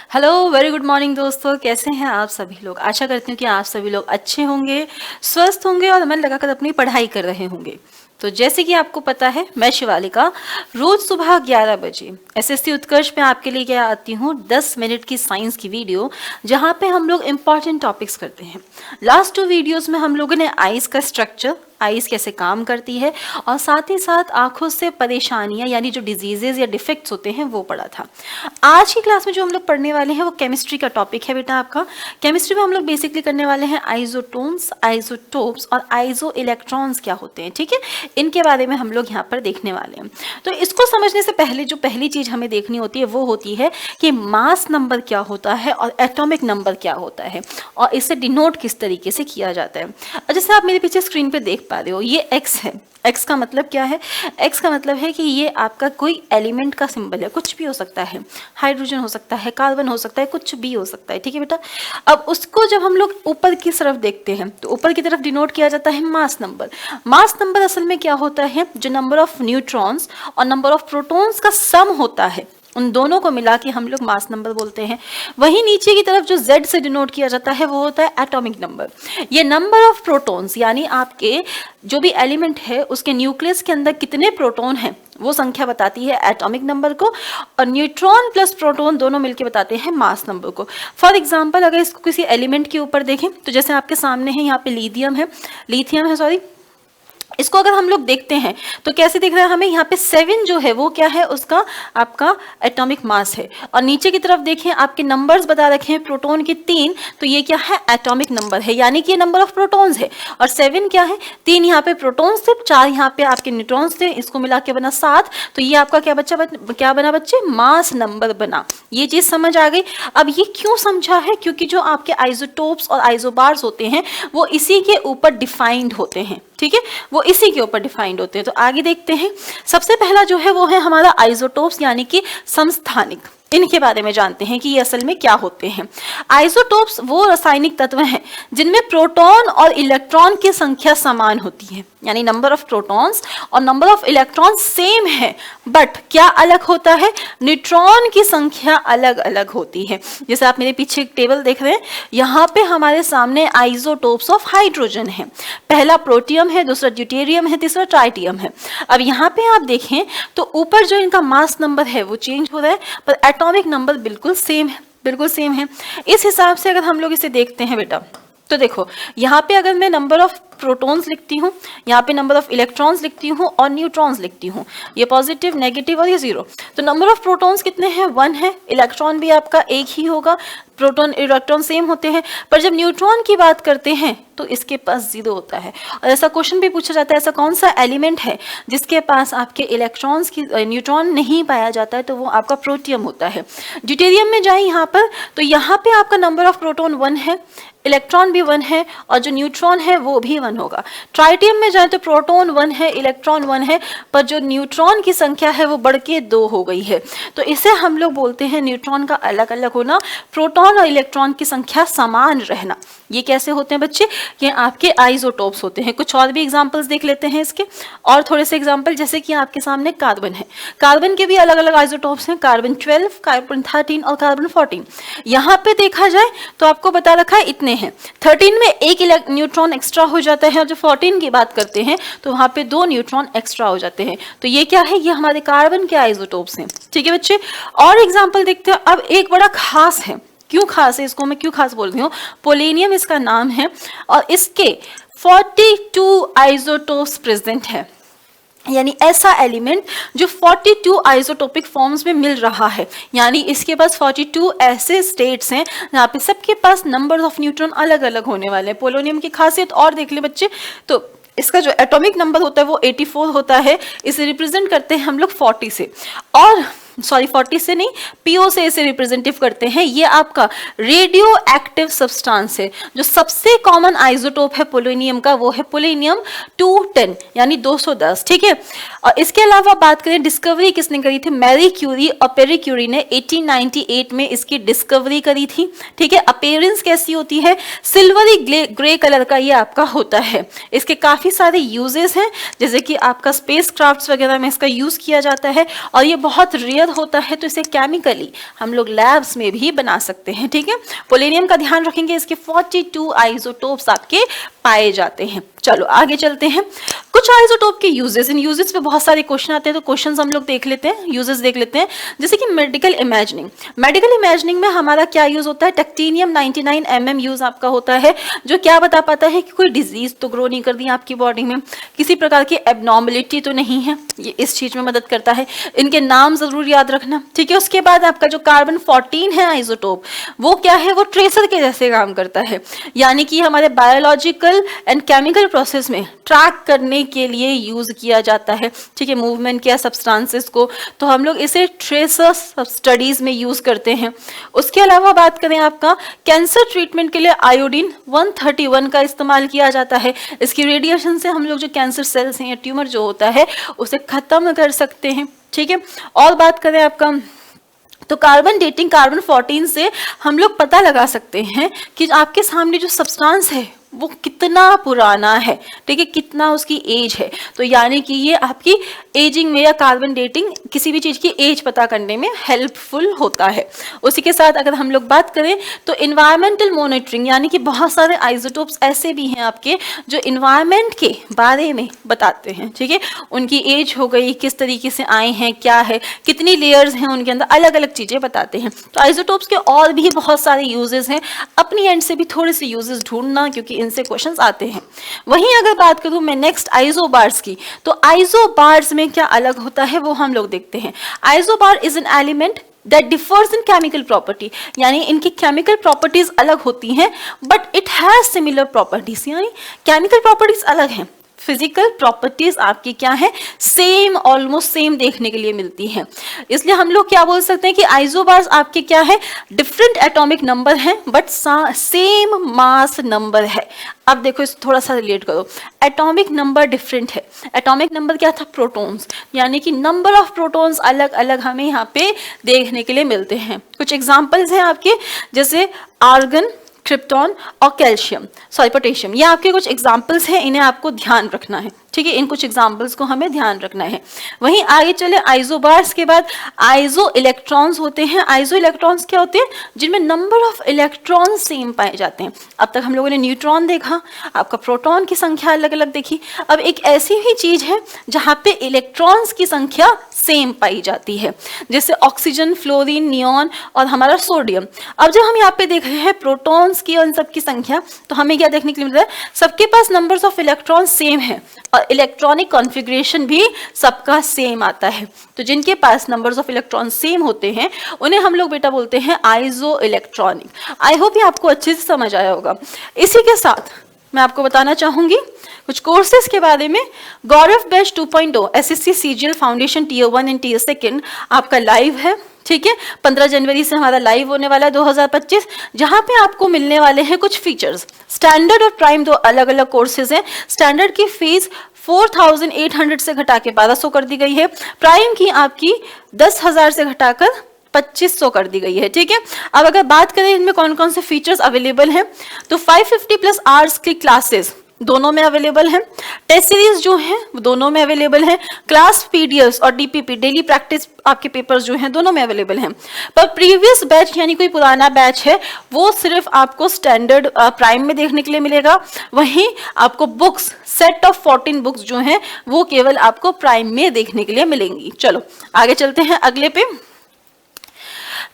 Hello, very good morning दोस्तों। कैसे हैं आप सभी लोग? आशा करती हूँ कि आप सभी लोग अच्छे होंगे, स्वस्थ होंगे और मन लगाकर अपनी पढ़ाई कर रहे होंगे। तो जैसे कि आपको पता है, मैं शिवालिका रोज सुबह 11 बजे एसएससी उत्कर्ष में आपके लिए क्या आती हूँ 10 मिनट की साइंस की वीडियो, जहाँ पे हम लोग इंपॉर्टेंट टॉपिक्स करते हैं। लास्ट 2 वीडियोस में हम लोगों ने आइज का स्ट्रक्चर, आइज कैसे काम करती है और साथ ही साथ आंखों से परेशानियां यानी जो डिजीजेज या डिफेक्ट्स होते हैं वो पढ़ा था। आज की क्लास में जो हम लोग पढ़ने वाले हैं वो केमिस्ट्री का टॉपिक है बेटा आपका। केमिस्ट्री में हम लोग बेसिकली करने वाले हैं आइसोटोन्स, आइसोटोप्स और आइसो इलेक्ट्रॉन्स क्या होते हैं, ठीक है। इनके बारे में हम लोग यहाँ पर देखने वाले हैं। तो इसको समझने से पहले जो पहली चीज हमें देखनी होती है वो होती है कि मास नंबर क्या होता है और एटॉमिक नंबर क्या होता है और इसे डिनोट किस तरीके से किया जाता है। और जैसे आप मेरे पीछे स्क्रीन पे देख पा रहे हो, ये एक्स है। एक्स का मतलब क्या है? एक्स का मतलब है कि ये आपका कोई एलिमेंट का सिंबल है, कुछ भी हो सकता है, हाइड्रोजन हो सकता है, कार्बन हो सकता है, कुछ भी हो सकता है, ठीक है बेटा। अब उसको जब हम लोग ऊपर की तरफ देखते हैं तो ऊपर की तरफ डिनोट किया जाता है मास नंबर। मास नंबर असल में क्या होता है? जो नंबर ऑफ न्यूट्रॉन्स और नंबर ऑफ प्रोटॉन्स का सम होता है, उन दोनों को मिला के हम लोग मास नंबर बोलते हैं। वहीं नीचे की तरफ जो Z से डिनोट किया जाता है वो होता है एटॉमिक नंबर। ये नंबर ऑफ प्रोटॉन्स यानी आपके जो भी एलिमेंट है उसके न्यूक्लियस के अंदर कितने प्रोटॉन हैं वो संख्या बताती है एटॉमिक नंबर को, और न्यूट्रॉन प्लस प्रोटॉन दोनों मिलकर बताते हैं मास नंबर को। फॉर एग्जांपल अगर इसको किसी एलिमेंट के ऊपर देखें तो जैसे आपके सामने है, यहाँ पे लिथियम है सॉरी। इसको अगर हम लोग देखते हैं तो कैसे दिख रहा है हमें? यहाँ पे 7 जो है वो क्या है? उसका आपका एटॉमिक मास है। और नीचे की तरफ देखें, आपके नंबर्स बता रखे हैं प्रोटॉन के 3, तो ये क्या है? एटॉमिक नंबर है, यानी कि ये नंबर ऑफ प्रोटॉन्स है। और 7 क्या है? 3 यहाँ पे प्रोटॉन्स थे, 4 यहाँ पे आपके न्यूट्रॉन्स थे, इसको मिला के बना 7। तो ये आपका क्या बना बच्चे? मास नंबर बना। ये चीज समझ आ गई। अब ये क्यों समझा है? क्योंकि जो आपके आइसोटोप्स और आइसोबार्स होते हैं वो इसी के ऊपर डिफाइंड होते हैं, ठीक है, वो इसी के ऊपर डिफाइंड होते हैं। तो आगे देखते हैं। सबसे पहला जो है वो है हमारा आइसोटोप्स यानी कि समस्थानिक। इनके बारे में जानते हैं कि ये असल में क्या होते हैं। आइसोटोप्स वो रासायनिक तत्व हैं जिनमें प्रोटॉन और इलेक्ट्रॉन की संख्या समान होती है, यानी नंबर ऑफ प्रोटॉन्स और नंबर ऑफ इलेक्ट्रॉन सेम है, बट क्या अलग होता है? न्यूट्रॉन की संख्या अलग अलग होती है। जैसे आप मेरे पीछे एक टेबल देख रहे हैं, यहाँ पे हमारे सामने आइसोटोप्स ऑफ हाइड्रोजन है। पहला प्रोटियम है, दूसरा ड्यूटेरियम है, तीसरा ट्राइटियम है। अब यहाँ पे आप देखें तो ऊपर जो इनका मास नंबर है वो चेंज हो रहा है, पर एटॉमिक नंबर बिल्कुल सेम है, बिल्कुल सेम है। इस हिसाब से अगर हम लोग इसे देखते हैं बेटा, तो देखो यहाँ पे अगर मैं नंबर ऑफ प्रोटॉन्स लिखती हूँ, यहाँ पे नंबर ऑफ इलेक्ट्रॉन्स लिखती हूँ और न्यूट्रॉन्स लिखती हूँ, ये पॉजिटिव, नेगेटिव और ये 0। तो नंबर ऑफ प्रोटॉन्स कितने हैं? 1 है। इलेक्ट्रॉन भी आपका एक ही होगा, प्रोटॉन इलेक्ट्रॉन सेम होते हैं। पर जब न्यूट्रॉन की बात करते हैं तो इसके पास 0 होता है। और ऐसा क्वेश्चन भी पूछा जाता है, ऐसा कौन सा एलिमेंट है जिसके पास आपके इलेक्ट्रॉन्स की न्यूट्रॉन नहीं पाया जाता है? तो वो आपका प्रोटियम होता है। ड्यूटेरियम में जाए यहाँ पर, तो यहाँ पे आपका नंबर ऑफ प्रोटॉन 1 है, इलेक्ट्रॉन भी 1 है और जो न्यूट्रॉन है वो भी 1 होगा। ट्राइटियम में जाए तो प्रोटॉन 1 है, इलेक्ट्रॉन 1 है, पर जो न्यूट्रॉन की संख्या है वो बढ़ के 2 हो गई है। तो इसे हम लोग बोलते हैं न्यूट्रॉन का अलग अलग होना, प्रोटॉन और इलेक्ट्रॉन की संख्या समान रहना। ये कैसे होते हैं बच्चे? ये आपके आइसोटोप्स होते हैं। कुछ और भी एग्जांपल्स देख लेते हैं इसके, और थोड़े से एग्जांपल, जैसे कि आपके सामने कार्बन है। कार्बन के भी अलग अलग आइसोटोप्स हैं, कार्बन 12, कार्बन 13 और कार्बन 14। यहाँ पे देखा जाए तो आपको बता रखा है इतने हैं। 13 में एक न्यूट्रॉन एक्स्ट्रा हो जाता है और जो 14 की बात करते हैं तो वहाँ पे 2 न्यूट्रॉन एक्स्ट्रा हो जाते हैं। तो ये क्या है? ये हमारे कार्बन के आइसोटोप्स हैं, ठीक है बच्चे। और एग्जाम्पल देखते हैं। अब एक बड़ा खास है, क्यों खास है? इसको मैं क्यों खास बोल रही हूँ? पोलेनियम इसका नाम है और इसके 42 आइसोटोप्स प्रेजेंट है, यानी ऐसा एलिमेंट जो 42 आइसोटोपिक फॉर्म्स में मिल रहा है। यानी इसके पास 42 ऐसे स्टेट्स हैं जहाँ पे सबके पास नंबर ऑफ न्यूट्रॉन अलग अलग होने वाले हैं। पोलोनियम की खासियत और देख ले बच्चे, तो इसका जो एटॉमिक नंबर होता है वो 84 होता है। इसे रिप्रेजेंट करते हैं हम लोग 40 से, और सॉरी 40 से नहीं, पीओ से इसे रिप्रेजेंटिव करते हैं। ये आपका रेडियो एक्टिव सब्सटेंस है। जो सबसे कॉमन आइसोटोप है पोलोनियम का वो है पोलोनियम 210 यानी 210, ठीक है। और इसके अलावा बात करें डिस्कवरी किसने करी थी? मैरी क्यूरी और पेरी क्यूरी ने 1898 में इसकी डिस्कवरी करी थी, ठीक है। अपीयरेंस कैसी होती है? सिल्वरी ग्रे कलर का ये आपका होता है। इसके काफी सारे यूजेस हैं, जैसे कि आपका स्पेस क्राफ्ट्स वगैरह में इसका यूज किया जाता है, और ये बहुत रेयर अगर होता है तो इसे केमिकली हम लोग लैब्स में भी बना सकते हैं, ठीक है। पोलेनियम का ध्यान रखेंगे, इसके 42 आइसोटोप्स आपके पाए जाते हैं। चलो आगे चलते हैं, कुछ आइसोटोप के यूजेस, इन यूजेस पे बहुत सारे क्वेश्चन आते हैं, तो क्वेश्चंस हम लोग देख लेते हैं, यूजेस देख लेते हैं। जैसे कि मेडिकल इमेजिनिंग, मेडिकल इमेजिनिंग में हमारा क्या यूज होता है, टेक्टिनियम 99 mm यूज आपका होता है, जो क्या बता पाता है कि कोई डिजीज तो ग्रो नहीं कर दी आपकी बॉडी में, किसी प्रकार की एबनॉर्मलिटी तो नहीं है, ये इस चीज में मदद करता है। इनके नाम जरूर याद रखना, ठीक है। उसके बाद आपका जो कार्बन 14 है आइसोटोप, वो क्या है, वो ट्रेसर के जैसे काम करता है, यानी कि हमारे बायोलॉजिकल एंड केमिकल प्रोसेस में ट्रैक करने के लिए यूज किया जाता है, ठीक है, मूवमेंट या सब्सटेंसेस को, तो हम लोग इसे ट्रेसर स्टडीज में यूज करते हैं। उसके अलावा बात करें आपका कैंसर ट्रीटमेंट के लिए आयोडीन 131 का इस्तेमाल किया जाता है। इसकी रेडिएशन से हम लोग जो कैंसर सेल्स हैं या ट्यूमर जो होता है उसे खत्म कर सकते हैं, ठीक है। और बात करें आपका तो कार्बन डेटिंग, कार्बन 14 से हम लोग पता लगा सकते हैं कि आपके सामने जो सब्सटेंस है वो कितना पुराना है, ठीक है, कितना उसकी एज है। तो यानी कि ये आपकी एजिंग में या कार्बन डेटिंग किसी भी चीज की एज पता करने में हेल्पफुल होता है। उसी के साथ अगर हम लोग बात करें तो इन्वायरमेंटल मॉनिटरिंग, यानी कि बहुत सारे आइसोटोप्स ऐसे भी हैं आपके जो इन्वायरमेंट के बारे में बताते हैं, ठीक है, उनकी एज हो गई, किस तरीके से आए हैं, क्या है, कितनी लेयर्स हैं उनके अंदर, अलग अलग चीजें बताते हैं। तो आइसोटोप्स के और भी बहुत सारे यूजेस हैं, अपनी एंड से भी थोड़े से यूजेस ढूंढना क्योंकि इनसे क्वेश्चंस आते हैं। वहीं अगर बात करूं मैं नेक्स्ट आइसोबार्स की, तो आइसोबार्स में क्या अलग होता है वो हम लोग देखते हैं। Isobar is an element that differs in chemical property, यानी इनकी केमिकल प्रॉपर्टीज अलग होती हैं but it has similar properties, यानी केमिकल प्रॉपर्टीज अलग हैं, फिजिकल प्रॉपर्टीज आपकी क्या है, सेम, ऑलमोस्ट सेम देखने के लिए मिलती हैं। इसलिए हम लोग क्या बोल सकते हैं कि आइसोबार्स आपके क्या है, डिफरेंट एटॉमिक नंबर हैं बट सेम मास नंबर है। अब देखो इस थोड़ा सा रिलेट करो, एटॉमिक नंबर डिफरेंट है, एटॉमिक नंबर क्या था, प्रोटॉन्स, यानी कि नंबर ऑफ प्रोटॉन्स अलग अलग हमें यहाँ पे देखने के लिए मिलते हैं। कुछ एग्जांपल्स हैं आपके, जैसे आर्गन, क्रिप्टॉन और कैल्शियम, सॉरी पोटेशियम, ये आपके कुछ एग्जांपल्स हैं, इन्हें आपको ध्यान रखना है, ठीक है, इन कुछ एग्जांपल्स को हमें ध्यान रखना है। वहीं आगे चले आइसोबार्स के बाद आइसो इलेक्ट्रॉन्स होते हैं। आइसो इलेक्ट्रॉन्स क्या होते हैं, जिनमें नंबर ऑफ इलेक्ट्रॉन सेम पाए जाते हैं। अब तक हम लोगों ने न्यूट्रॉन देखा, आपका प्रोटॉन की संख्या अलग अलग देखी, अब एक ऐसी ही चीज है जहाँ पे इलेक्ट्रॉन्स की संख्या सेम पाई जाती है, जैसे ऑक्सीजन, फ्लोरीन, नियॉन और हमारा सोडियम। अब जब हम यहाँ पे देख रहे हैं प्रोटॉन्स की और इन सबकी संख्या, तो हमें क्या देखने के लिए मिल रहा है, सबके पास नंबर्स ऑफ इलेक्ट्रॉन सेम है और इलेक्ट्रॉनिक कॉन्फ़िगरेशन भी सबका सेम आता है। तो जिनके पास नंबर्स ऑफ इलेक्ट्रॉन सेम होते हैं उन्हें हम लोग बेटा बोलते हैं आइसो इलेक्ट्रॉनिक। आई होप ये आपको अच्छे से समझ आया होगा। इसी के साथ मैं आपको बताना चाहूंगी कुछ कोर्सेज के बारे में। Gaurav batch 2.0 SSC CGL foundation tier 1 and tier 2 आपका लाइव है, ठीक है, 15 जनवरी से हमारा लाइव होने वाला है 2025, जहां पे आपको मिलने वाले हैं कुछ फीचर्स। स्टैंडर्ड और प्राइम दो अलग अलग कोर्सेज हैं। स्टैंडर्ड की फीस 4800 से घटा के 1200 कर दी गई है, प्राइम की आपकी 10,000 से घटाकर 2500 कर दी गई है, ठीक है। अब अगर बात करें इनमें कौन कौन से फीचर्स अवेलेबल हैं, तो 550 प्लस आवर्स की क्लासेस दोनों में अवेलेबल है, टेस्ट सीरीज जो है वो दोनों में अवेलेबल है, क्लास पीडीएफ और डीपीपी डेली प्रैक्टिस आपके पेपर्स जो हैं दोनों में अवेलेबल हैं। पर प्रीवियस बैच यानी कोई पुराना बैच है वो सिर्फ आपको स्टैंडर्ड प्राइम में देखने के लिए मिलेगा, वहीं आपको बुक्स सेट ऑफ 14 बुक्स जो हैं वो केवल आपको प्राइम में देखने के लिए मिलेंगी। चलो आगे चलते हैं अगले पे।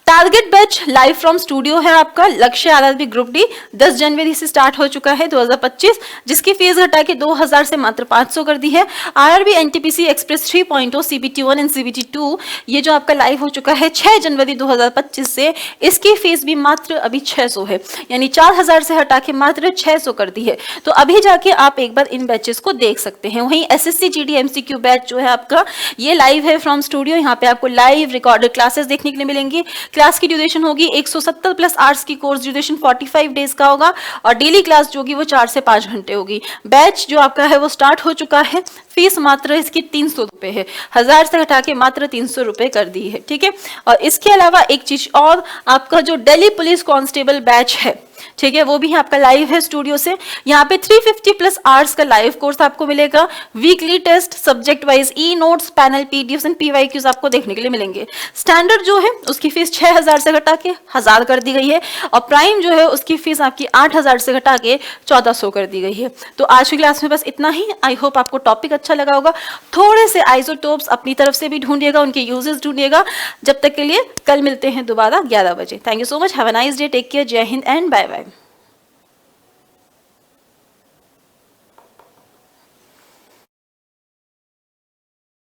Target batch live from studio है आपका, लक्ष्य आरआरबी ग्रुप डी 10 जनवरी से स्टार्ट हो चुका है 2025, जिसकी फीस घटा के 2000 से मात्र 500 कर दी है। RRB NTPC express 3.0 CBT 1 and CBT 2 ये जो आपका लाइव हो चुका है 6 जनवरी 2025 से, इसकी फीस भी मात्र अभी 600 है, यानी 4000 से हटा के मात्र 600 कर दी है। तो अभी जाके आप एक बार इन बैचेस को देख सकते हैं। वहीं एसएससी जीडी एमसीक्यू बैच जो है आपका ये लाइव है फ्रॉम स्टूडियो, यहाँ पे आपको लाइव रिकॉर्डेड क्लासेस देखने के लिए मिलेंगी। क्लास की ड्यूरेशन होगी 170 प्लस आवर्स की कोर्स ड्यूरेशन 45 डेज का होगा और डेली क्लास जो होगी वो 4 से 5 घंटे होगी। बैच जो आपका है वो स्टार्ट हो चुका है, फीस मात्र इसकी 300 रुपए है, 1000 से हटा के मात्र 300 रुपए कर दी है, ठीक है। और इसके अलावा एक चीज और, आपका जो दिल्ली पुलिस कांस्टेबल बैच है ठीक है, वो भी आपका लाइव है स्टूडियो से। यहाँ पे 350 प्लस आवर्स का लाइव कोर्स आपको मिलेगा। Weekly test, subject wise e notes, panel PDF and PYQs आपको देखने के लिए मिलेंगे। स्टैंडर्ड जो है उसकी फीस 6000 से घटा के 1000 कर दी गई है, और प्राइम जो है उसकी फीस आपकी 8000 से घटा के 1400 कर दी गई है। तो आज की क्लास में बस इतना ही। आई होप आपको टॉपिक अच्छा लगा होगा। थोड़े से आइसोटोप्स अपनी तरफ से भी ढूंढिएगा, उनके यूजेस ढूंढिएगा। जब तक के लिए कल मिलते हैं दोबारा 11 बजे। Thank you so much, have a nice day, take care, जय हिंद एंड बाय बाय।